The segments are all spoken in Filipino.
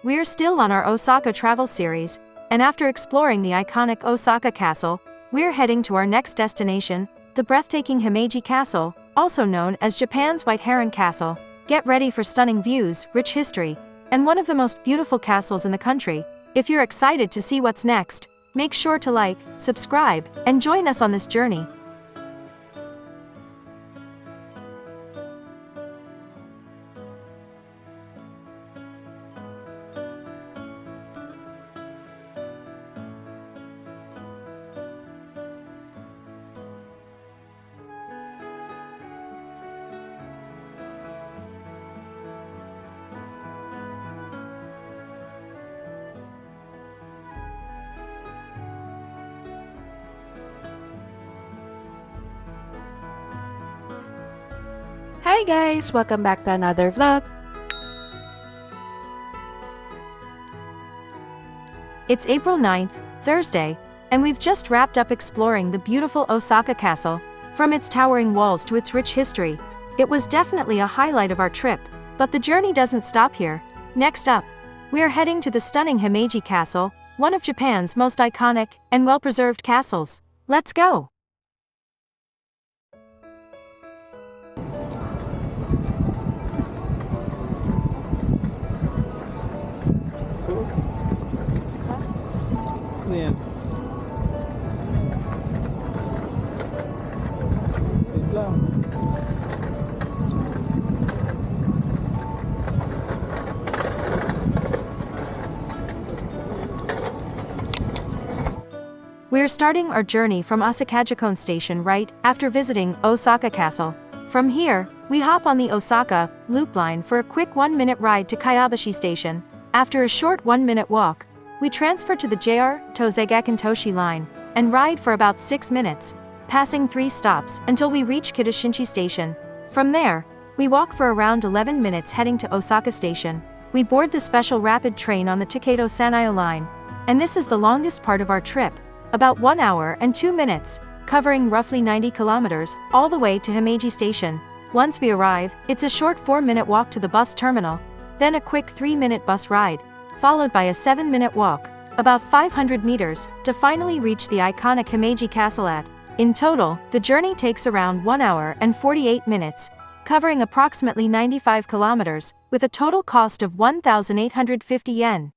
We're still on our Osaka travel series, and after exploring the iconic Osaka Castle, we're heading to our next destination, the breathtaking Himeji Castle, also known as Japan's White Heron Castle. Get ready for stunning views, rich history, and one of the most beautiful castles in the country. If you're excited to see what's next, make sure to like, subscribe, and join us on this journey. Hi guys! Welcome back to another vlog. It's April 9th, Thursday, and we've just wrapped up exploring the beautiful Osaka Castle. From its towering walls to its rich history, it was definitely a highlight of our trip, but the journey doesn't stop here. Next up, we're heading to the stunning Himeji Castle, one of Japan's most iconic and well-preserved castles. Let's go! Yan. Wait lang. We're starting our journey from Asakajikone Station right after visiting Osaka Castle. From here, we hop on the Osaka Loop Line for a quick 1-minute ride to Kaibashi Station. After a short 1-minute walk, we transfer to the JR Tozegaku Toshi line and ride for about 6 minutes, passing 3 stops until we reach Kidashinchi Station. From there, we walk for around 11 minutes heading to Osaka Station. We board the special rapid train on the Takedo Sanayo line, and this is the longest part of our trip, about 1 hour and 2 minutes, covering roughly 90 kilometers, all the way to Himeji Station. Once we arrive, it's a short 4-minute walk to the bus terminal, then a quick 3-minute bus ride, followed by a 7-minute walk, about 500 meters, to finally reach the iconic Himeji Castle at. In total, the journey takes around 1 hour and 48 minutes, covering approximately 95 kilometers, with a total cost of 1,850 yen.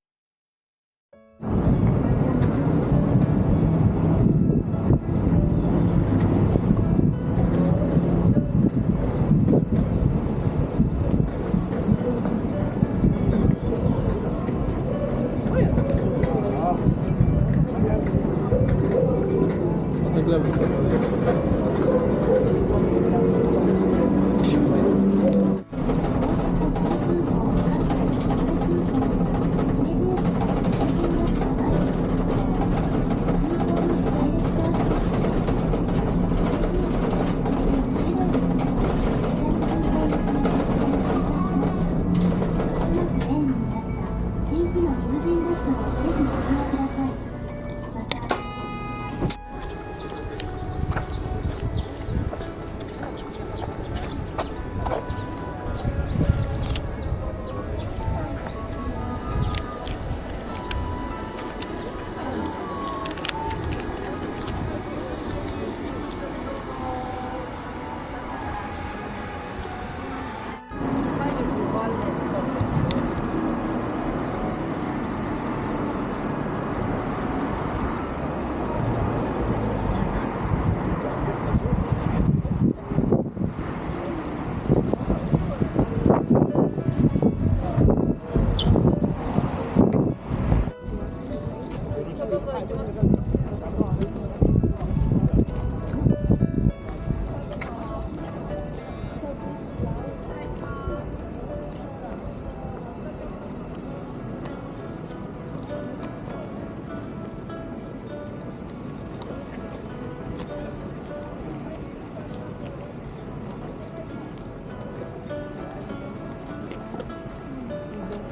Nag-gloves ka pala.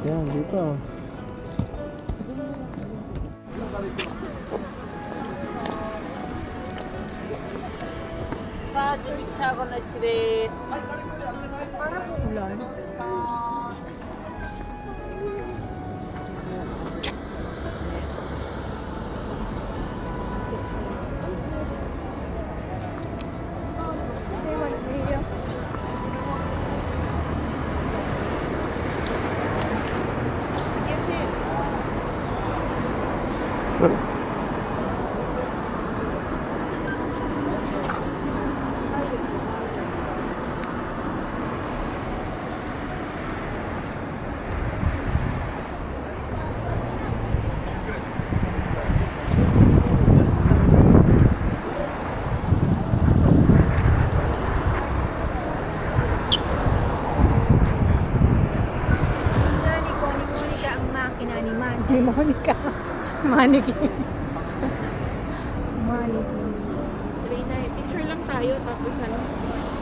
Yan, dito. Monica ang makina ni Man. Hey, Monica. Maniki. Maniki. Picture lang tayo tapos ano,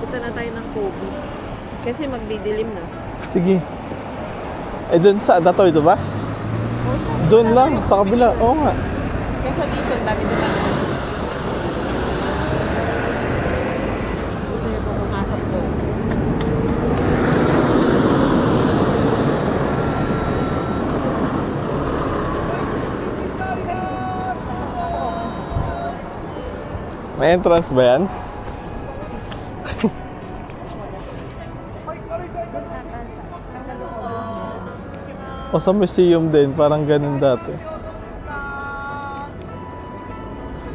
punta na tayo ng Kobe. Kasi magdidilim na. Sige. Eh, doon sa Datoy, ito ba? Doon lang, sa kabila. Oo nga. Kesa dito, dami na lang. Gusto niyo po pumasok doon. May entrance ba yan? O sa museum din, parang ganun dati.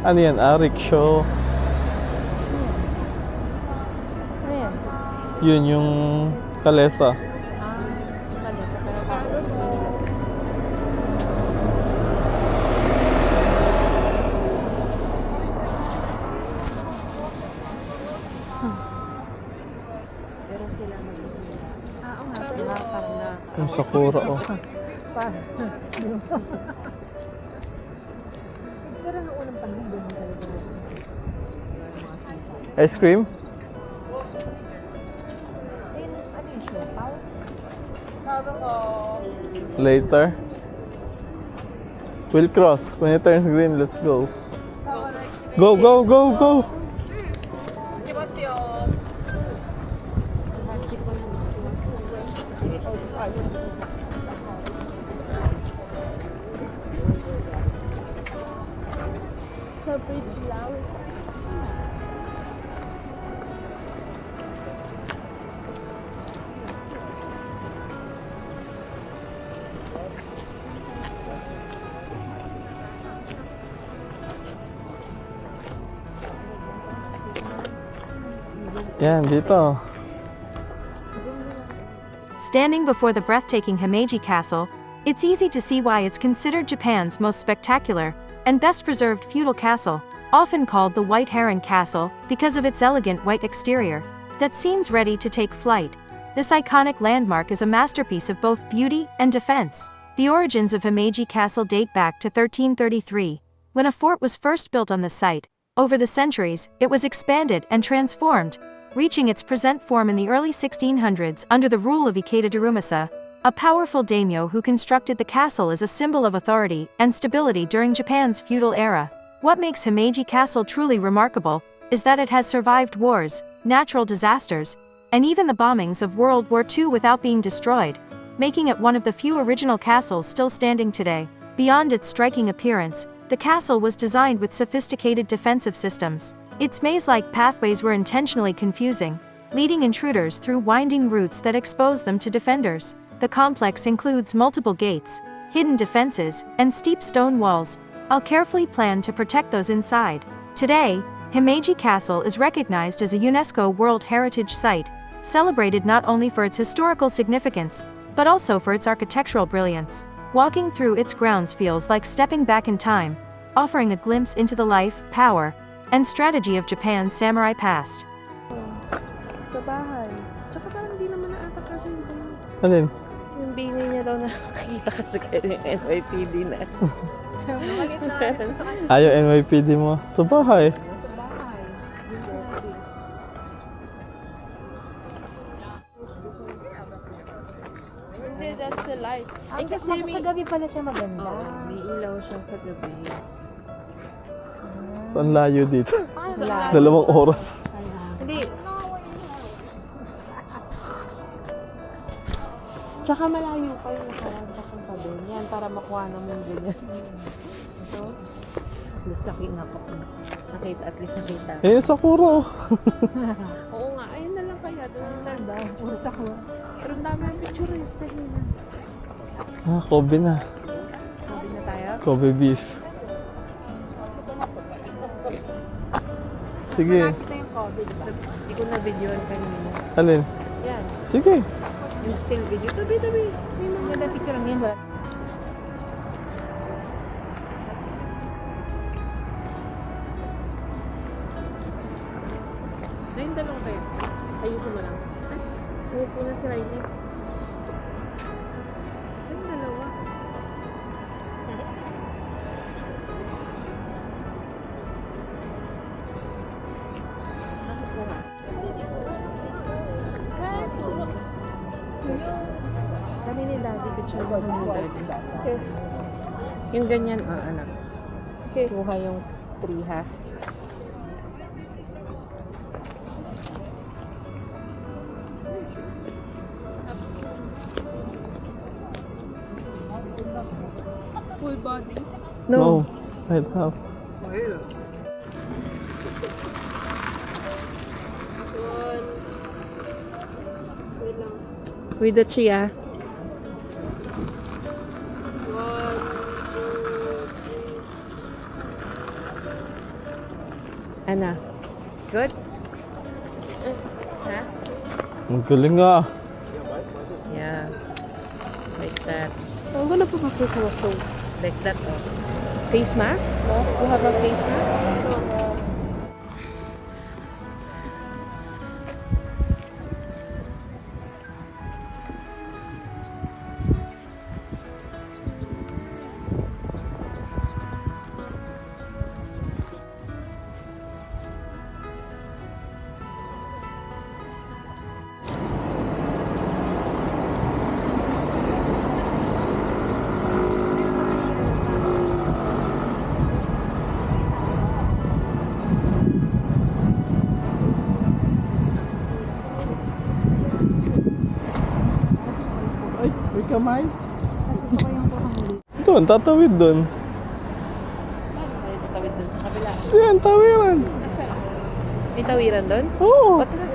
Ano yan? Rickshaw. Ayan. Yun yung kalesa. Pero sila mag-isip. Yung Sakura, oh. Pero noong unang panahon doon talaga. Ice cream? Ano yung siopaw? Later. We'll cross. When it turns green, let's go. Go, go, go, go! Sa bridge lang. Yan, dito. Standing before the breathtaking Himeji Castle, it's easy to see why it's considered Japan's most spectacular and best preserved feudal castle, often called the White Heron Castle because of its elegant white exterior that seems ready to take flight. This iconic landmark is a masterpiece of both beauty and defense. The origins of Himeji Castle date back to 1333, when a fort was first built on the site. Over the centuries, it was expanded and transformed, reaching its present form in the early 1600s under the rule of Ikeda Darumasa, a powerful daimyo who constructed the castle as a symbol of authority and stability during Japan's feudal era. What makes Himeji Castle truly remarkable is that it has survived wars, natural disasters, and even the bombings of World War II without being destroyed, making it one of the few original castles still standing today. Beyond its striking appearance, the castle was designed with sophisticated defensive systems. Its maze-like pathways were intentionally confusing, leading intruders through winding routes that expose them to defenders. The complex includes multiple gates, hidden defenses, and steep stone walls, all carefully planned to protect those inside. Today, Himeji Castle is recognized as a UNESCO World Heritage Site, celebrated not only for its historical significance, but also for its architectural brilliance. Walking through its grounds feels like stepping back in time, offering a glimpse into the life, power, and strategy of Japan's samurai past. Sa bahay. Tsaka parang di naman naata kasi yung Alin? bingay niya daw nakakita kasi kayo yung NYPD na. Ayaw NYPD mo. Sa bahay. Sa bahay. Hindi, that's the light. Eh kasi sa gabi pala siya maganda. may ilaw siya sa gabi. Saan layo dito? Layo. 2 oras. Hindi. Tsaka malayo pa yung nakaraan papunta doon. Yan, para makuha naman ganyan. Ito. At least nakita. At least nakita. Eh, Sakura, oh. Oo nga, ayun na lang kaya. Doon yung tanda. Puro sakura. Pero ang dami ng picture eh. Pwede na. Kobe na. Sabi na tayo. Kobe beef. Sige. Malapit na yung COVID. Hindi ko na-videoan kanina. Alin? Yan. Sige. Yung still video. Tabi. May mga ganda picture lang yan. Wala. Dahil dalawa kayo. Ayusin mo lang. Ay, umupo na si Riley. Dahil dalawa. Bakit ko nga? Kami ni Daddy, picture mo ni Daddy. Okay. Yung ganyan, anak. Okay. Kuha yung 3 ha. Full body? No. Right half. With the chia. Ana. Good? Ha? Ang galing nga. Yeah. Like that. I'm gonna put my face on the stove. Like that, oh. Face mask? No. You have a face mask? Ay, may kamay. Kasi sa yung kuhang Doon, tatawid doon. Ay, tatawid dun sa kabila. Yan, tawiran. May tawiran doon? Oo. O, tara.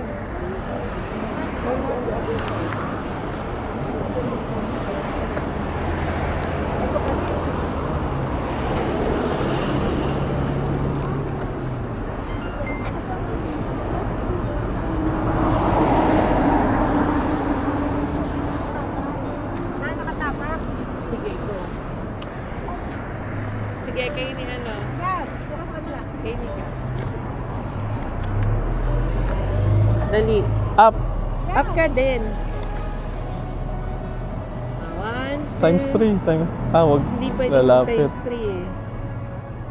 Sige, go. Sige, kayo ni ano? Kayo ni ka. Dali. Up. Up ka din. One, Times two. 3. Wag. Hindi pwede Lalapit. times 3 eh.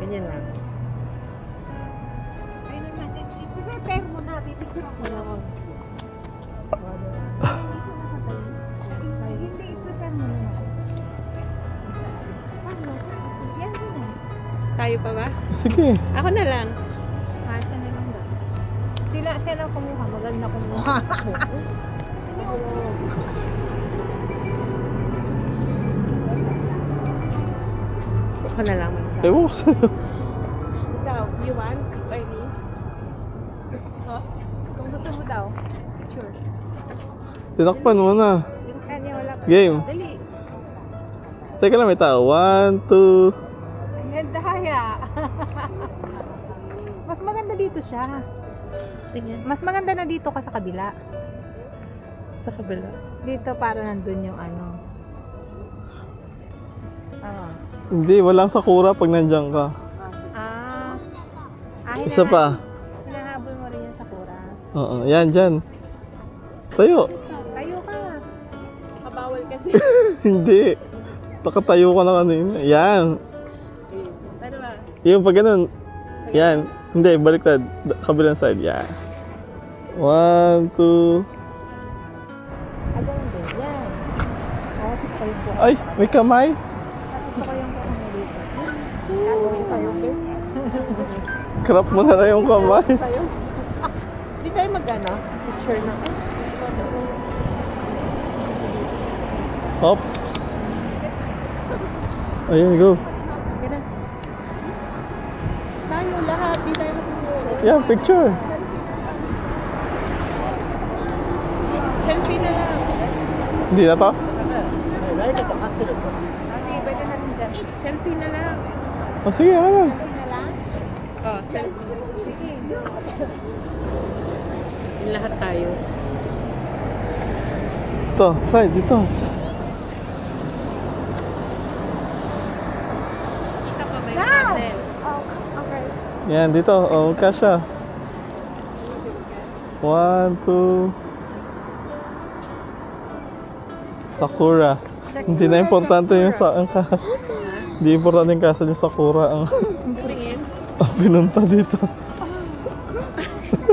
Ganyan lang. I-prepare mo na, pipicture ako na. Hindi, i-prepare mo na. Paano? Kasi yan na. Tayo pa ba? Sige. Ako na lang. Siya na lang doon. Siya lang kumuha, maganda kumuha. Ako na lang. Ewan ko sa'yo. Ikaw, you want? Riley? Oh, kung gusto mo daw, picture. Tinakpan mo na. Yung kanya wala pa. Game. Dali. Teka lang, may tao. 1, 2. Ang ganda kaya. Mas maganda dito siya. Tingnan. Mas maganda na dito ka sa kabila. Sa kabila. Dito para nandun yung ano. Hindi, walang sakura pag nandiyan ka. Isa pa. Hinahabol mo rin yung sakura. Oo, yan, dyan. Tayo. Tayo ka. Kabawal kasi. Hindi. Nakatayo ka na kanina. Yan. Ano ba? Yung pag ganun. Yan. Hindi, baliktad. Kabilang side. Yan. 1, 2. Agad din. Yan. Oo, sis ko yung buhay. Ay, may kamay. Kasi gusto ko yung buhay mo dito. Kasi tayo. Crop mo na lang yung kamay. Tayo. Hindi tayo mag-ano? Picture na. Oops. Ayan, go. Kaya tayo lahat. Di tayo mag-picture. Yeah, picture. Selfie na lang. Hindi na to? Okay, pwede na rin dyan. Selfie na lang. O sige, ano? Okay na lang? Oh, selfie. Sige. Yung lahat tayo. Ito, side, dito. Kita pa ba yung castle? Yan, dito. Oh, kasha. 1, 2. Sakura. Hindi na importante yung hindi importante yung castle, yung Sakura ang Tingin. ang pinunta dito.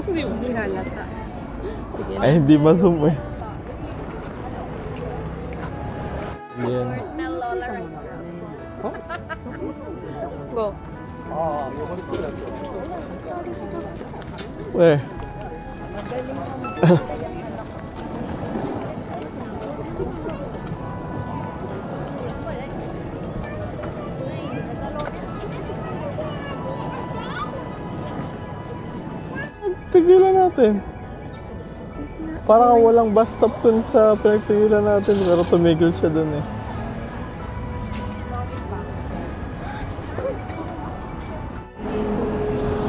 Hindi mo halata. Sige. Ay, hindi ma-zoom eh. Yan. Go. Where? Tigilan natin. Parang walang bus stop dun sa pinagtigilan natin, pero tumigil siya dun eh.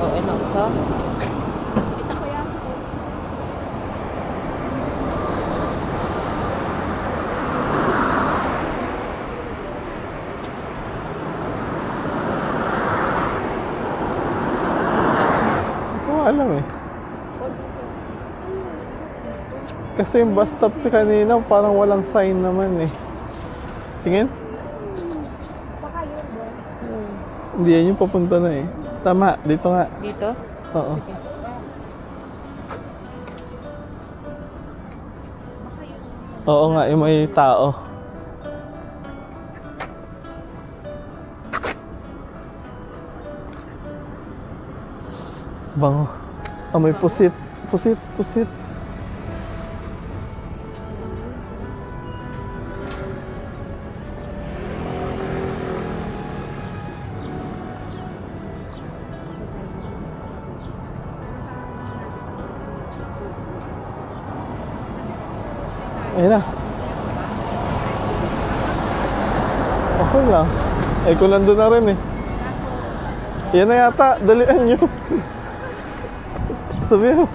Oh, ano? So? Hindi ko alam eh. Kasi yung bus stop kanina parang walang sign naman eh. Tingin? Hindi yan yung papunta na eh. Tama, dito nga. Dito? Oo. Oo nga, yung may tao. Bango. Ah, may pusit. Pusit, pusit. Ayun na. Okay lang. Eh kung nandun na rin eh. Yan na yata. Dalian nyo. Sabi mo.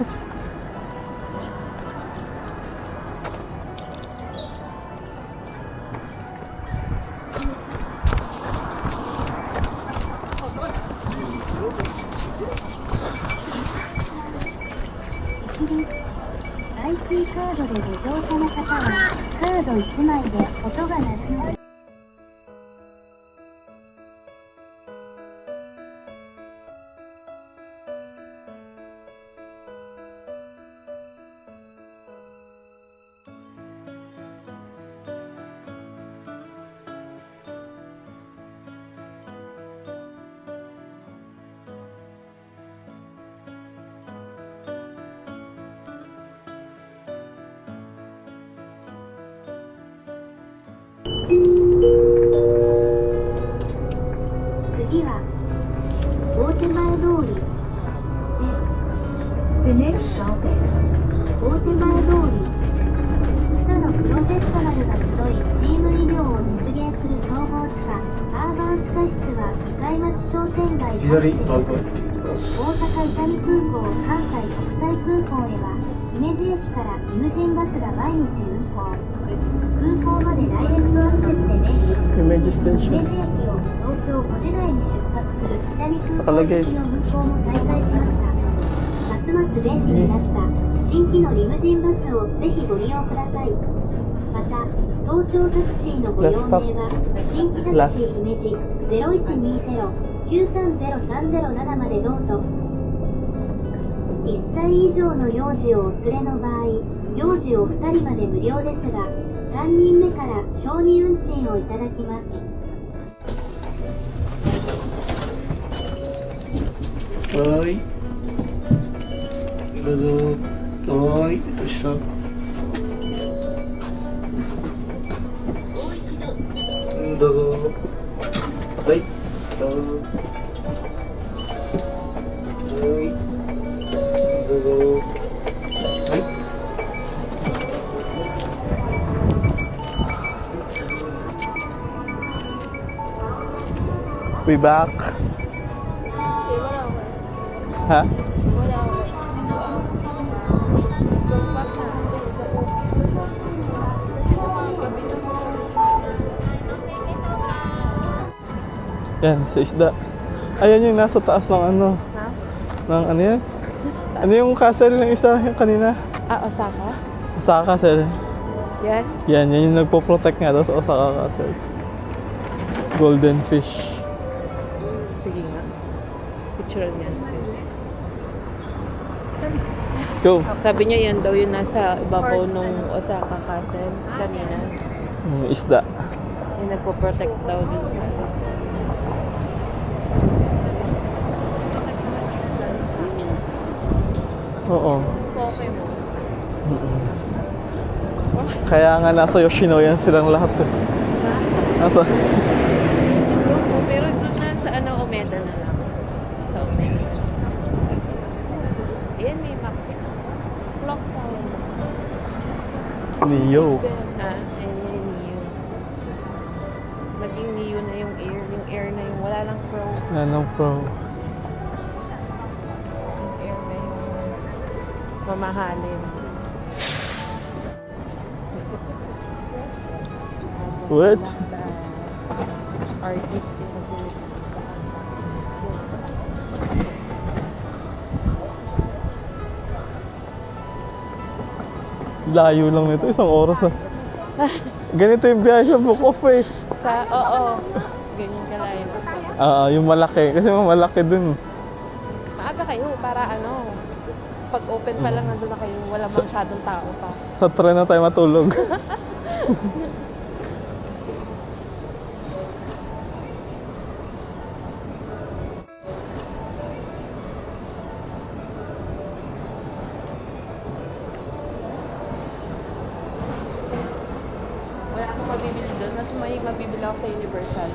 IC カードでご乗車の方はカード1枚で音が鳴るので次は大手前通りです。The next stop is 大手前通り。歯科のプロフェッショナルが集いチーム医療を実現する総合歯科アーバン歯科室は向町商店街各地です。大阪伊丹空港関西国際空港へは姫路駅からリムジンバスが毎日運行。空港までダイレクトアクセスで便利。 Image 姫 station. 路駅を早朝5時台に出発する伊丹空港行きの運行も再開しました。ますます便利になった新規のリムジンバスをぜひご利用ください。また、早朝タクシーのご用命は新規タクシー姫路 0120-930307 までどうぞ。1歳以上の幼児をお連れの場合、幼児を2人まで無料ですが、3人目から小児運賃をいただきます。はい。どうぞ。はい。どうした？どうぞ。はい。どうぞ。はい。どうぞ。はい。We back. Ha? Wala ako. Yan, sa isda. Ayan yung nasa taas ng ano. Ha? Ng ano yan? Ano yung castle ng isa yung kanina? Ah, Osaka? Osaka Castle. Yan? Yan yung nagpo-protect nga daw sa Osaka Castle. Golden fish. Sige nga. Picture niyan. Let's go. Sabi niya yan daw yung nasa ibabaw nung Osaka Castle kanina. Isda. Yung nagpo-protect daw dito. Oo. Pokemon. Kaya nga nasa Yoshinoya silang lahat eh. Nasa... Pero doon na sa ano, Omeda na lang. Sa Omeda. Ayan, may map. Clock tower. Neo. Ha? Ayan yung Neo. Naging Neo na yung air. Yung air na yung wala lang pro. Anong pro? Yung air na yung mamahalin. What? Artist. Layo lang nito, isang oras ah. Ganito yung biyahe sa Bukov eh. Oo. Ganyan kalayo. Yung malaki. Kasi malaki dun. Maaga kayo para ano, pag open pa lang nandun na kayo, wala masyadong tao pa. Sa tren na tayo matulog. Wala akong mabibili doon, mas may mabibili ako sa Universal.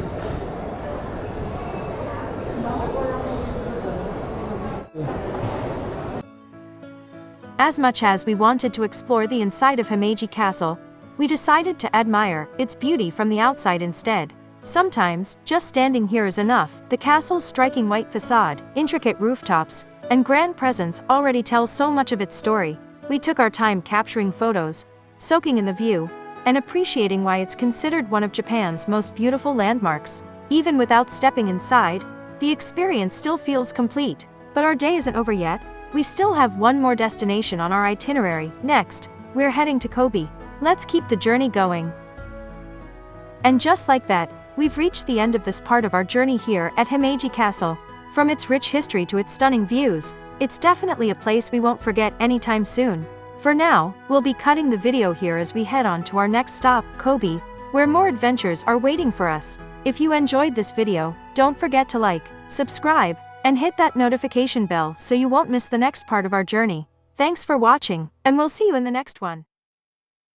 As much as we wanted to explore the inside of Himeji Castle, we decided to admire its beauty from the outside instead. Sometimes, just standing here is enough. The castle's striking white facade, intricate rooftops, and grand presence already tell so much of its story. We took our time capturing photos, soaking in the view, and appreciating why it's considered one of Japan's most beautiful landmarks. Even without stepping inside, the experience still feels complete. But our day isn't over yet. We still have one more destination on our itinerary. Next, we're heading to Kobe. Let's keep the journey going. And just like that, we've reached the end of this part of our journey here at Himeji Castle. From its rich history to its stunning views, it's definitely a place we won't forget anytime soon. For now, we'll be cutting the video here as we head on to our next stop, Kobe, where more adventures are waiting for us. If you enjoyed this video, don't forget to like, subscribe, and hit that notification bell so you won't miss the next part of our journey. Thanks for watching, and we'll see you in the next one.